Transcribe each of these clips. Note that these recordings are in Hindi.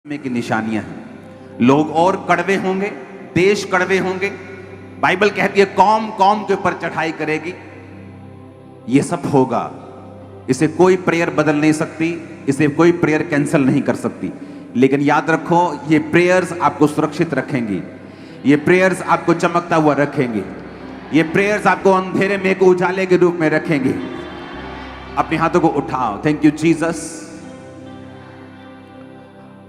में की निशानियां हैं। लोग और कड़वे होंगे, देश कड़वे होंगे। बाइबल कहती है कौम कौम के ऊपर चढ़ाई करेगी। ये सब होगा, इसे कोई प्रेयर बदल नहीं सकती, इसे कोई प्रेयर कैंसिल नहीं कर सकती। लेकिन याद रखो, ये प्रेयर्स आपको सुरक्षित रखेंगी, ये प्रेयर्स आपको चमकता हुआ रखेंगे, ये प्रेयर्स आपको अंधेरे में एक उजाले के रूप में रखेंगे। अपने हाथों को उठाओ। Thank you Jesus.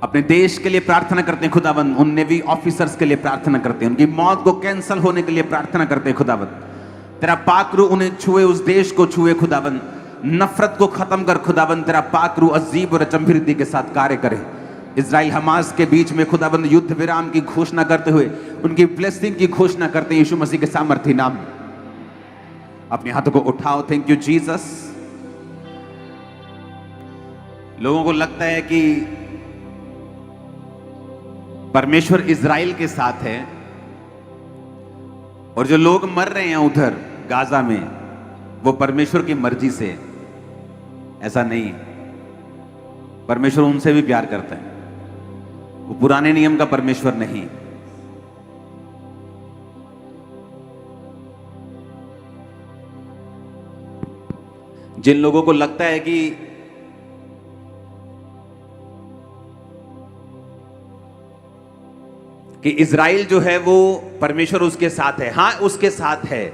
अपने देश के लिए प्रार्थना करते हैं खुदावंद, उन नेवी ऑफिसर्स के लिए प्रार्थना करते हैं, उनकी मौत को कैंसिल होने के लिए प्रार्थना करते हैं खुदावंद। तेरा पाक रूह उन्हें छुए, उस देश को छुए खुदावंद। नफरत को खत्म कर खुदावंद। तेरा पाक रूह अजीब और अचंभित के साथ कार्य करे। इजराइल हमास के बीच में खुदावंद युद्ध विराम की घोषणा करते हुए उनकी ब्लेसिंग की घोषणा करते हैं यीशु मसीह के सामर्थ्य नाम में। अपने हाथों को उठाओ। Thank you Jesus. लोगों को लगता है कि परमेश्वर इजराइल के साथ है, और जो लोग मर रहे हैं उधर गाजा में वो परमेश्वर की मर्जी से। ऐसा नहीं है, परमेश्वर उनसे भी प्यार करता है। वो पुराने नियम का परमेश्वर नहीं। जिन लोगों को लगता है कि इजराइल जो है वो परमेश्वर उसके साथ है, हां उसके साथ है,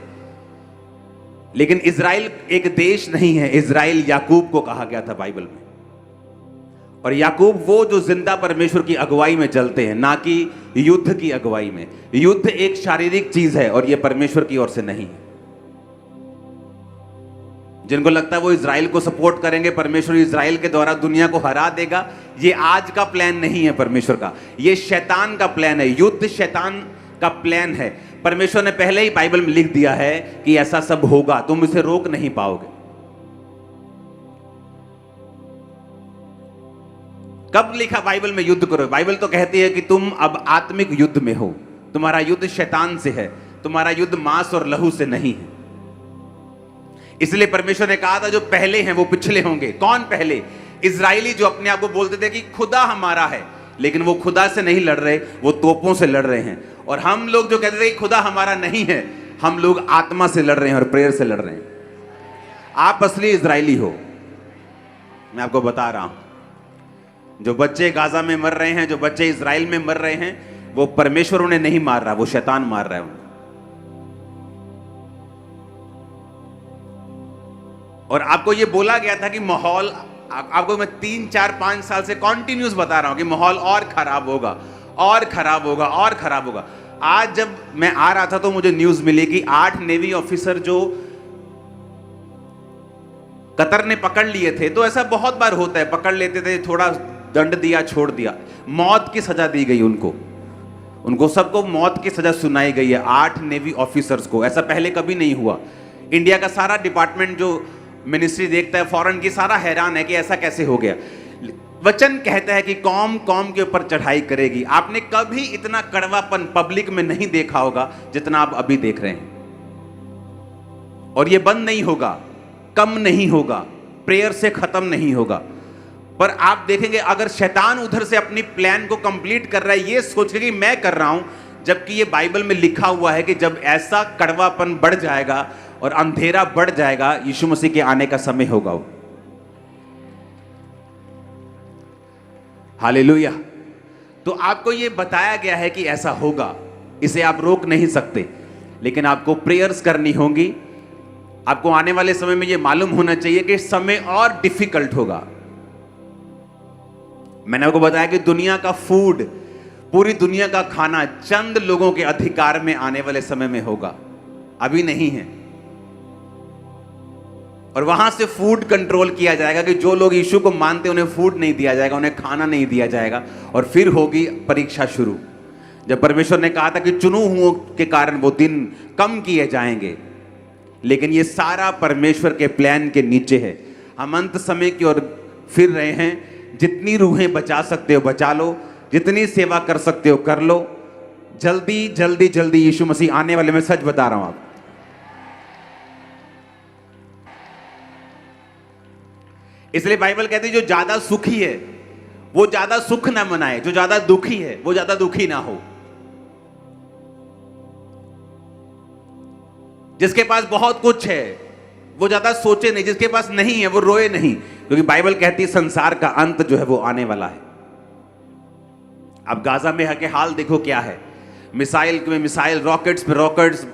लेकिन इजराइल एक देश नहीं है। इजराइल याकूब को कहा गया था बाइबल में, और याकूब वो जो जिंदा परमेश्वर की अगुवाई में चलते हैं, ना कि युद्ध की अगुवाई में। युद्ध एक शारीरिक चीज है और ये परमेश्वर की ओर से नहीं है। जिनको लगता है वो इजराइल को सपोर्ट करेंगे, परमेश्वर इजराइल के द्वारा दुनिया को हरा देगा, ये आज का प्लान नहीं है परमेश्वर का, ये शैतान का प्लान है। युद्ध शैतान का प्लान है। परमेश्वर ने पहले ही बाइबल में लिख दिया है कि ऐसा सब होगा, तुम इसे रोक नहीं पाओगे। कब लिखा बाइबल में युद्ध करो? बाइबल तो कहती है कि तुम अब आत्मिक युद्ध में हो। तुम्हारा युद्ध शैतान से है, तुम्हारा युद्ध मांस और लहू से नहीं है। इसलिए परमेश्वर ने कहा था जो पहले हैं वो पिछले होंगे। कौन पहले? इजराइली, जो अपने आप को बोलते थे कि खुदा हमारा है, लेकिन वो खुदा से नहीं लड़ रहे, वो तोपों से लड़ रहे हैं। और हम लोग जो कहते थे कि खुदा हमारा नहीं है, हम लोग आत्मा से लड़ रहे हैं और प्रेयर से लड़ रहे हैं। आप असली इजराइली हो, मैं आपको बता रहा हूं। जो बच्चे गाजा में मर रहे हैं, जो बच्चे इजराइल में मर रहे हैं, वो परमेश्वर उन्हें नहीं मार रहा, वो शैतान मार रहा है उन्हें। और आपको ये बोला गया था कि माहौल, आपको मैं 3 4 5 साल से कॉन्टिन्यूस बता रहा हूं कि माहौल और खराब होगा और खराब होगा और खराब होगा। आज जब मैं आ रहा था तो मुझे न्यूज मिली कि 8 नेवी ऑफिसर जो कतर ने पकड़ लिए थे, तो ऐसा बहुत बार होता है, पकड़ लेते थे, थोड़ा दंड दिया, छोड़ दिया, मौत की सजा दी गई उनको सबको मौत की सजा सुनाई गई है 8 नेवी ऑफिसर्स को। ऐसा पहले कभी नहीं हुआ। इंडिया का सारा डिपार्टमेंट जो मिनिस्ट्री देखता है फॉरेन की, सारा हैरान है कि ऐसा कैसे हो गया। वचन कहता है कि कौम कौम के ऊपर चढ़ाई करेगी। आपने कभी इतना कड़वापन पब्लिक में नहीं देखा होगा जितना आप अभी देख रहे हैं, और ये बंद नहीं होगा, कम नहीं होगा, प्रेयर से खत्म नहीं होगा। पर आप देखेंगे अगर शैतान उधर से अपनी प्लान को कंप्लीट कर रहा है ये सोच के कि मैं कर रहा हूं, जबकि ये बाइबल में लिखा हुआ है कि जब ऐसा कड़वापन बढ़ जाएगा और अंधेरा बढ़ जाएगा, यीशु मसीह के आने का समय होगा। हालेलुया। तो आपको यह बताया गया है कि ऐसा होगा, इसे आप रोक नहीं सकते, लेकिन आपको प्रेयर्स करनी होंगी। आपको आने वाले समय में यह मालूम होना चाहिए कि समय और डिफिकल्ट होगा। मैंने आपको बताया कि दुनिया का फूड, पूरी दुनिया का खाना चंद लोगों के अधिकार में आने वाले समय में होगा, अभी नहीं है। और वहां से फूड कंट्रोल किया जाएगा कि जो लोग यीशु को मानते हैं उन्हें फूड नहीं दिया जाएगा, उन्हें खाना नहीं दिया जाएगा। और फिर होगी परीक्षा शुरू, जब परमेश्वर ने कहा था कि चुनु हुओं के कारण वो दिन कम किए जाएंगे। लेकिन ये सारा परमेश्वर के प्लान के नीचे है। हम अंत समय की ओर फिर रहे हैं। जितनी रूहें बचा सकते हो बचा लो, जितनी सेवा कर सकते हो कर लो। जल्दी जल्दी जल्दी यीशु मसीह आने वाले, मैं सच बता रहा हूं आप। इसलिए बाइबल कहती है जो ज्यादा सुखी है वो ज्यादा सुख ना मनाए, जो ज्यादा दुखी है वो ज्यादा दुखी ना हो। जिसके पास बहुत कुछ है वो ज्यादा सोचे नहीं, जिसके पास नहीं है वो रोए नहीं, क्योंकि बाइबल कहती है संसार का अंत जो है वो आने वाला है। अब गाजा में के हाल देखो क्या है, मिसाइल में मिसाइल, रॉकेट्स पे रॉकेट्स,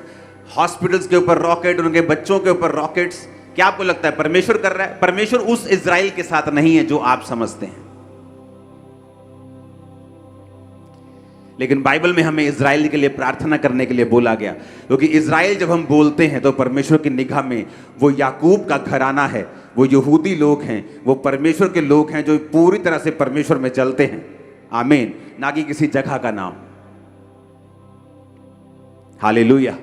हॉस्पिटल्स के ऊपर रॉकेट, उनके बच्चों के ऊपर रॉकेट्स। क्या आपको लगता है परमेश्वर कर रहा है? परमेश्वर उस इजराइल के साथ नहीं है जो आप समझते हैं। लेकिन बाइबल में हमें इजराइल के लिए प्रार्थना करने के लिए बोला गया, क्योंकि इजराइल जब हम बोलते हैं तो परमेश्वर की निगाह में वो याकूब का घराना है, वो यहूदी लोग हैं, वो परमेश्वर के लोग हैं जो पूरी तरह से परमेश्वर में चलते हैं। आमीन। ना कि किसी जगह का नाम। हालेलुया।